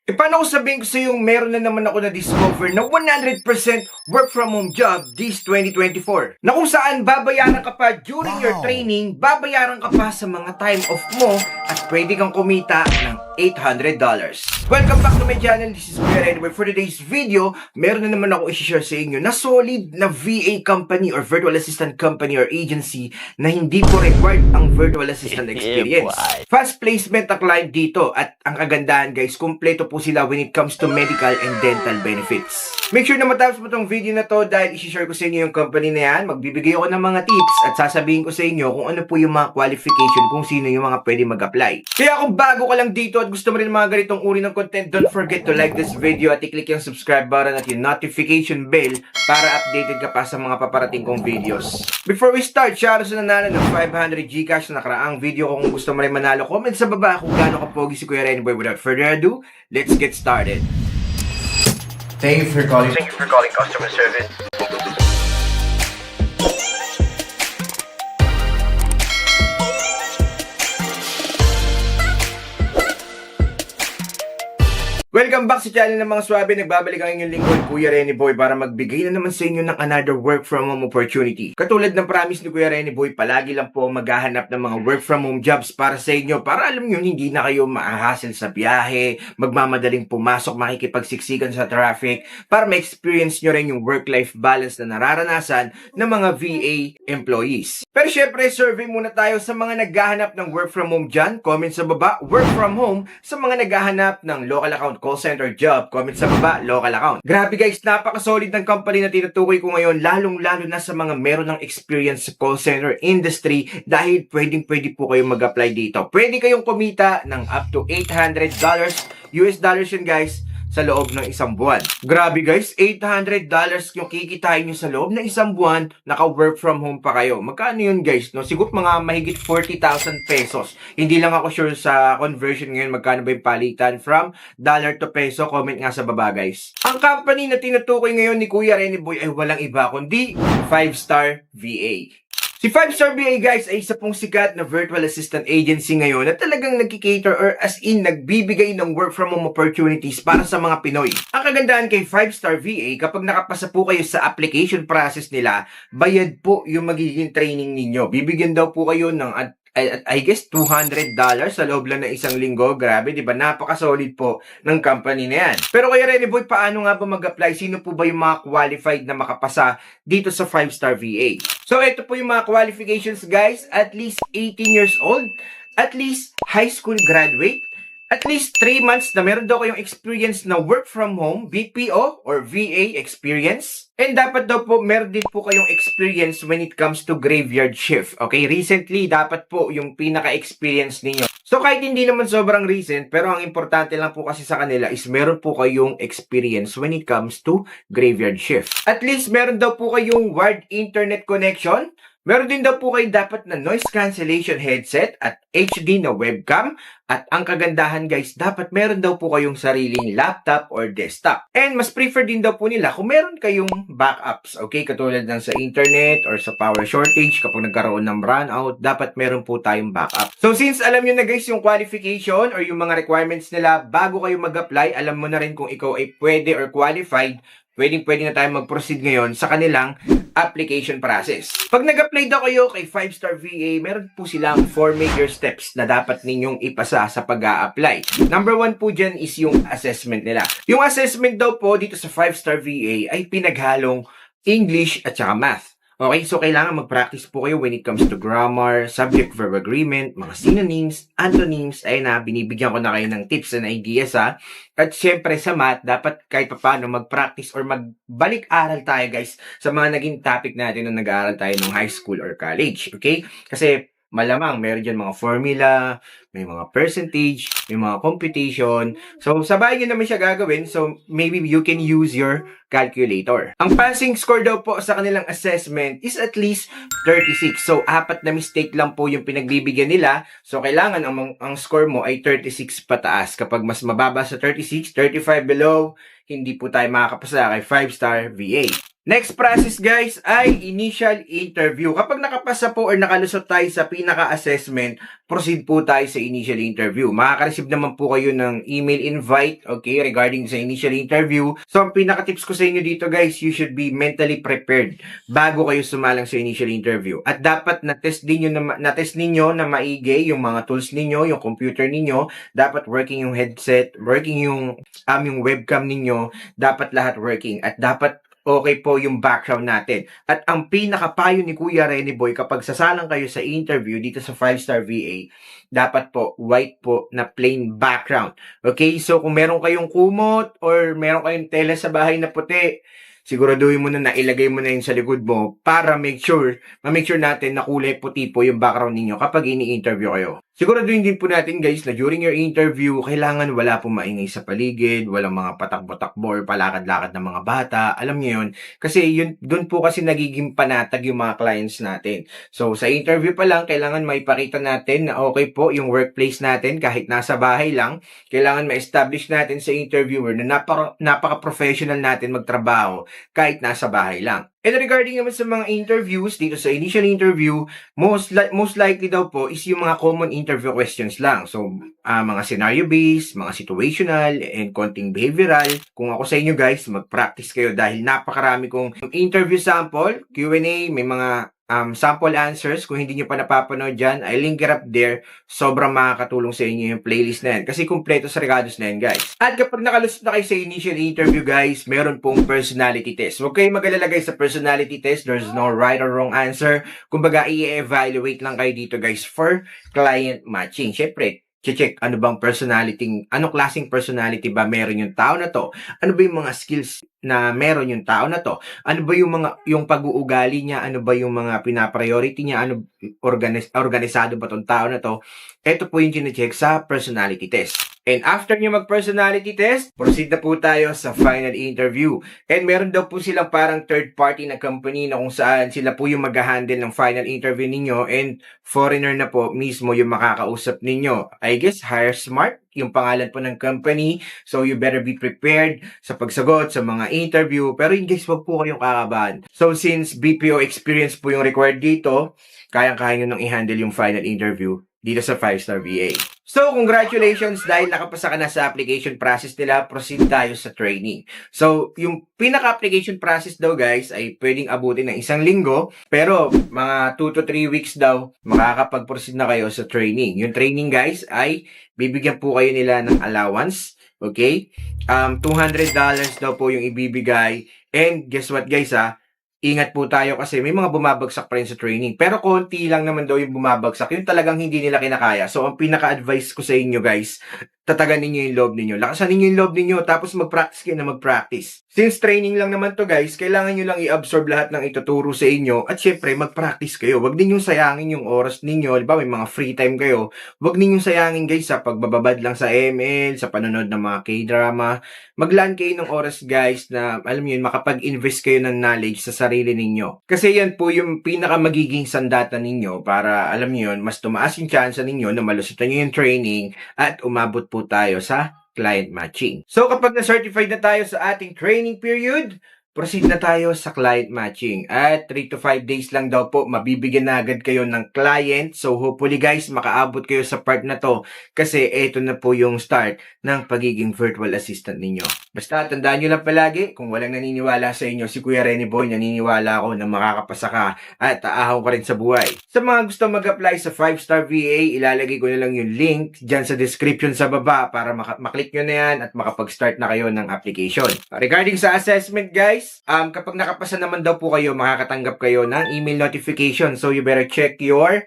Paano ko sabihin ko sa yung meron na naman ako na-discover na 100% work from home job this 2024? Na kung saan babayaran ka pa during your training, babayaran ka pa sa mga time off mo at pwede kang kumita ng $800. Welcome back to my channel. This is Kuya Ren. For today's video, meron na naman ako i-share sa inyo na solid na VA company or virtual assistant company or agency na hindi po required ang virtual assistant experience. Fast placement ang client dito at ang kagandahan guys, kumpleto po sila when it comes to medical and dental benefits. Make sure na matapos mo tong video na to dahil i-share ko sa inyo yung company na yan. Magbibigay ako ng mga tips at sasabihin ko sa inyo kung ano po yung mga qualification, kung sino yung mga pwede mag-apply. Kaya kung bago ka lang dito at gusto mo rin mga ganitong uri ng content, don't forget to like this video at i-click yung subscribe button at yung notification bell para updated ka pa sa mga paparating kong videos. Before we start, shoutout sa nanalo ng 500 Gcash na nakaraang video ko. Kung gusto mo rin manalo, comment sa baba kung gaano ka pogi si Kuya Ren. Without further ado, let's get started. Thank you for calling customer service. Welcome back sa channel ng mga swabe. Nagbabalik ang inyong lingkod, Kuya Renny Boy, para magbigay na naman sa inyo ng another work from home opportunity. Katulad ng promise ni Kuya Renny Boy, palagi lang po maghahanap ng mga work from home jobs para sa inyo. Para alam nyo, hindi na kayo ma-hassle sa biyahe, magmamadaling pumasok, makikipagsiksikan sa traffic, para ma-experience nyo rin yung work-life balance na nararanasan ng mga VA employees. Pero syempre, survey muna tayo sa mga naghahanap ng work from home dyan. Comment sa baba, work from home sa mga naghahanap ng local account call center job. Comment sa baba, local account. Grabe guys, napaka-solid ng company na tinutukoy ko ngayon, lalong-lalo na sa mga meron ng experience sa call center industry dahil pwedeng-pwede po kayong mag-apply dito. Pwede kayong kumita ng up to $800 US dollars yun guys sa loob ng isang buwan. Grabe guys, $800 yung kikitain nyo sa loob ng isang buwan, naka-work from home pa kayo. Magkano yun guys? No? Siguro mga mahigit 40,000 pesos. Hindi lang ako sure sa conversion ngayon, magkano ba yung palitan from dollar to peso. Comment nga sa baba guys. Ang company na tinutukoy ngayon ni Kuya Renny Boy ay walang iba kundi 5-Star VA. Si 5-Star VA guys ay isa pong sikat na virtual assistant agency ngayon na talagang nagkikater or as in nagbibigay ng work from home opportunities para sa mga Pinoy. Ang kagandahan kay 5-Star VA, kapag nakapasa po kayo sa application process nila, bayad po yung magiging training ninyo. Bibigyan daw po kayo ng I guess $200 sa loob lang ng isang linggo. Grabe, di ba? Napaka-solid po ng company na yan. Pero Kuya Renny Boy, paano nga ba mag-apply? Sino po ba yung mga qualified na makapasa dito sa 5-Star VA? So, ito po yung mga qualifications guys. At least 18 years old. At least high school graduate. At least 3 months na meron daw kayong experience na work from home, BPO or VA experience. And dapat daw po meron din po kayong experience when it comes to graveyard shift. Okay, recently dapat po yung pinaka-experience ninyo. So kahit hindi naman sobrang recent, pero ang importante lang po kasi sa kanila is meron po kayong experience when it comes to graveyard shift. At least meron daw po kayong wired internet connection. Meron din daw po kayo dapat na noise cancellation headset at HD na webcam. At ang kagandahan guys, dapat meron daw po kayong sariling laptop or desktop. And mas prefer din daw po nila kung meron kayong backups. Okay, katulad ng sa internet or sa power shortage, kapag nagkaroon ng brownout, dapat meron po tayong backup. So since alam nyo na guys yung qualification or yung mga requirements nila bago kayo mag-apply, alam mo na rin kung ikaw ay pwede or qualified, pwede na tayo mag-proceed ngayon sa kanilang application process. Pag nag-apply daw kayo kay 5-Star VA, meron po silang 4 major steps na dapat ninyong ipasa sa pag-a-apply. Number 1 po dyan is yung assessment nila. Yung assessment daw po dito sa 5-Star VA ay pinaghalong English at saka math. Okay, so kailangan mag-practice po kayo when it comes to grammar, subject-verb agreement, mga synonyms, antonyms. Ayun na, binibigyan ko na kayo ng tips and ideas ha. At syempre sa math, dapat kahit paano mag-practice or magbalik-aral tayo guys sa mga naging topic natin nung nag-aaral tayo ng high school or college. Okay? Kasi malamang meron dyan mga formula, may mga percentage, may mga computation. So, sabay nyo naman siya gagawin. So, maybe you can use your calculator. Ang passing score daw po sa kanilang assessment is at least 36. So, 4 na mistake lang po yung pinagbibigyan nila. So, kailangan ang score mo ay 36 pataas. Kapag mas mababa sa 36, 35 below, hindi po tayo makakapasa kay 5-Star VA. Next process guys ay initial interview. Kapag nakapasa po or nakalusot tayo sa pinaka-assessment, proceed po tayo sa initial interview. Makaka-receive naman po kayo ng email invite, okay, regarding sa initial interview. So, ang pinaka-tips ko sa inyo dito guys, you should be mentally prepared bago kayo sumalang sa initial interview. At dapat na-test ninyo na maigi yung mga tools ninyo, yung computer ninyo, dapat working yung headset, working yung webcam ninyo, dapat lahat working. At dapat okay po yung background natin. At ang pinakapayo ni Kuya Rene Boy kapag sasalang kayo sa interview dito sa 5-star VA, dapat po white po na plain background. Okay? So kung meron kayong kumot or meron kayong tela sa bahay na puti, siguraduhin mo na nailagay mo na yun sa likod mo para ma-make sure natin na kulay puti po yung background ninyo kapag ini-interview kayo. Siguraduhin din po natin guys na during your interview, kailangan wala pong maingay sa paligid, walang mga patakbo-takbo or palakad-lakad ng mga bata. Alam niyo yun? Kasi doon po kasi nagiging panatag yung mga clients natin. So sa interview pa lang, kailangan maipakita natin na okay po yung workplace natin kahit nasa bahay lang. Kailangan ma-establish natin sa interviewer na napaka-professional natin magtrabaho kahit nasa bahay lang. And regarding naman sa mga interviews, dito sa initial interview, most likely daw po is yung mga common interview questions lang. So, mga scenario-based, mga situational, and konting behavioral. Kung ako sa inyo guys, mag-practice kayo dahil napakarami kong interview sample, Q&A, may mga sample answers. Kung hindi nyo pa napapanood dyan, I link it up there. Sobrang makakatulong sa inyo yung playlist na yan. Kasi kumpleto sa regados na yan, guys. At kapag nakalusot na kayo sa initial interview, guys, meron pong personality test. Huwag kayong mag-alala guys sa personality test. There's no right or wrong answer. Kumbaga, i-evaluate lang kayo dito, guys, for client matching. Siyempre, check anong klaseng personality ba meron yung tao na to? Ano ba yung mga skills na meron yung tao na to? Ano ba yung pag-uugali niya? Ano ba yung mga pina-priority niya? Ano organisado ba tong tao na to? Ito po yung chine-check sa personality test. And after nyo mag-personality test, proceed na po tayo sa final interview. And meron daw po silang parang third party na company na kung saan sila po yung mag-handle ng final interview ninyo and foreigner na po mismo yung makakausap ninyo. I guess Hire Smart, yung pangalan po ng company. So you better be prepared sa pagsagot sa mga interview. Pero yun guys, wag po kayong kakabahan. So since BPO experience po yung required dito, kayang-kaya nyo nang i-handle yung final interview dito sa 5-star VA. So, congratulations dahil nakapasa ka na sa application process nila, proceed tayo sa training. So, yung pinaka-application process daw guys ay pwedeng abutin ng 1 linggo, pero mga 2 to 3 weeks daw makakapag-proceed na kayo sa training. Yung training guys ay bibigyan po kayo nila ng allowance, okay? $200 daw po yung ibibigay. And guess what guys ingat po tayo kasi may mga bumabagsak pa rin sa training. Pero konti lang naman daw yung bumabagsak. Yung talagang hindi nila kinakaya. So, ang pinaka-advice ko sa inyo guys, tatagan ninyo yung loob ninyo. Lakasan ninyo yung loob ninyo, tapos mag-practice kayo na mag-practice. Since training lang naman to guys, kailangan nyo lang i-absorb lahat ng ituturo sa inyo at syempre mag-practice kayo. Huwag ninyong sayangin yung oras ninyo. Diba, may mga free time kayo. Huwag ninyong sayangin guys sa pagbababad lang sa ML, sa panonood ng mga K-drama. Maglaan kayo ng oras guys na, alam niyo yun, makapag-invest kayo ng knowledge sa sarili ninyo. Kasi yan po yung pinaka magiging sandata ninyo para, alam niyo yun, mas tumaas yung chance ninyo na malusutan nyo yung training at umabot po tayo sa client matching. So kapag na-certified na tayo sa ating training period, proceed na tayo sa client matching. At 3 to 5 days lang daw po, mabibigyan na agad kayo ng client. So hopefully guys, makaabot kayo sa part na to. Kasi ito na po yung start ng pagiging virtual assistant ninyo. Basta tandaan nyo lang palagi, kung walang naniniwala sa inyo, si Kuya Rene Boy, naniniwala ako na makakapasa ka at aahaw ka rin sa buhay. Sa mga gusto mag-apply sa 5-star VA, ilalagay ko na lang yung link dyan sa description sa baba para maklik nyo na yan at makapag-start na kayo ng application. Regarding sa assessment guys, kapag nakapasa naman daw po kayo, makakatanggap kayo ng email notification. So you better check your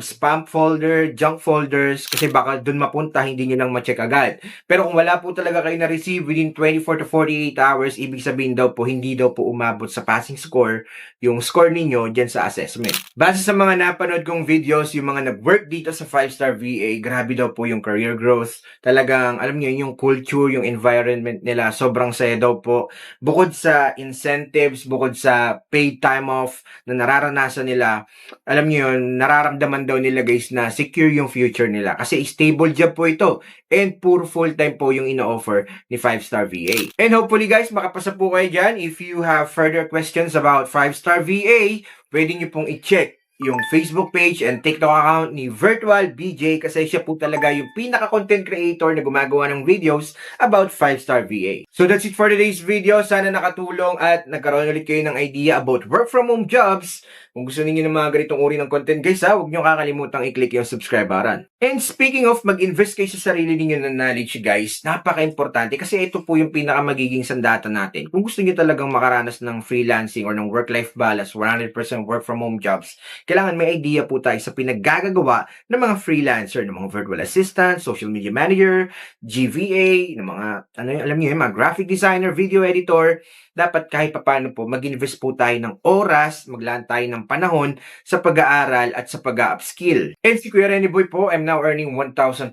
spam folder, junk folders, kasi baka dun mapunta, hindi nyo lang ma-check agad. Pero kung wala po talaga kayo na-receive within 24 to 48 hours, ibig sabihin daw po, hindi daw po umabot sa passing score yung score ninyo dyan sa assessment. Base sa mga napanood kong videos, yung mga nag-work dito sa 5-star VA, grabe daw po yung career growth. Talagang, alam nyo, yung culture, yung environment nila, sobrang saya daw po. Bukod sa sa incentives, bukod sa paid time off na nararanasan nila, alam niyo yun, nararamdaman daw nila guys na secure yung future nila. Kasi stable job po ito. And puro full-time po yung ino-offer ni 5-Star VA. And hopefully guys, makapasa po kayo dyan. If you have further questions about 5-Star VA, pwede nyo pong i-check yung Facebook page and TikTok account ni Virtual BJ kasi siya po talaga yung pinaka-content creator na gumagawa ng videos about 5-Star VA. So that's it for today's video. Sana nakatulong at nagkaroon ulit kayo ng idea about work from home jobs. Kung gusto niyo ng mga ganitong uri ng content guys huwag niyo kakalimutang i-click yung subscribe button. And speaking of mag-invest kayo sa sarili niyo ng knowledge guys, napaka-importante kasi ito po yung pinaka-magiging sandata natin. Kung gusto niyo talagang makaranas ng freelancing or ng work-life balance, 100% work from home jobs, kailangan may idea po tayo sa pinaggagawa ng mga freelancer, ng mga virtual assistant, social media manager, GVA, ng mga, alam niyo mga graphic designer, video editor. Dapat kahit papaano po, mag-invest po tayo ng oras, maglaan tayo ng panahon sa pag-aaral at sa pag-upskill. And si Kuya Rene Boy po, I'm now earning $1,200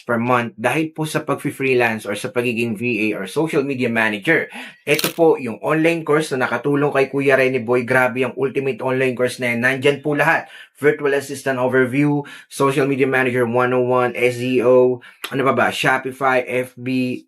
per month dahil po sa pag-freelance or sa pagiging VA or social media manager. Ito po yung online course na nakatulong kay Kuya Rene Boy. Grabe yung ultimate online course na yan. Nandyan po lahat. Virtual Assistant Overview, Social Media Manager 101, SEO, Shopify,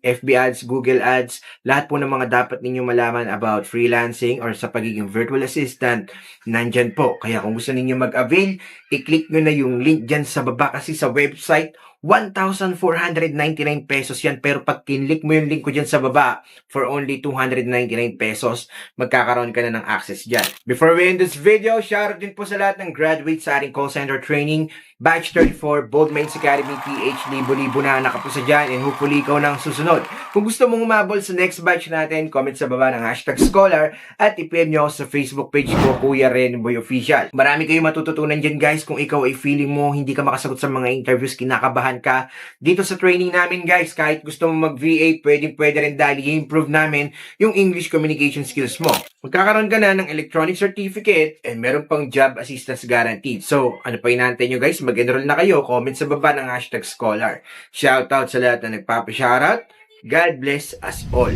FB Ads, Google Ads, lahat po ng mga dapat ninyo malaman about freelancing or sa pagiging virtual assistant, nandyan po. Kaya kung gusto ninyo mag-avail, i-click nyo na yung link dyan sa baba kasi sa website, 1,499 pesos yan. Pero pag kinlik mo yung link ko dyan sa baba, for only 299 pesos, magkakaroon ka na ng access dyan. Before we end this video, shoutout din po sa lahat ng graduates sa ating call center training. Batch 34, Bold Minds Academy, PH, libo-libo na nakapusa dyan and hopefully ikaw na ang susunod. Kung gusto mong umabol sa next batch natin, comment sa baba ng #scholar at i-PM nyo sa Facebook page ko, Kuya Rene Boy Official. Marami kayong matututunan dyan guys kung ikaw ay feeling mo hindi ka makasagot sa mga interviews, kinakabahan ka. Dito sa training namin guys, kahit gusto mo mag-VA, pwede rin dahil i-improve namin yung English communication skills mo. Magkakaroon ka na ng electronic certificate and meron pang job assistance guaranteed. So, ano pa inaantay nyo guys? Mag-enroll na kayo. Comment sa baba ng #scholar. Shoutout sa lahat na nagpapa-shoutout. God bless us all.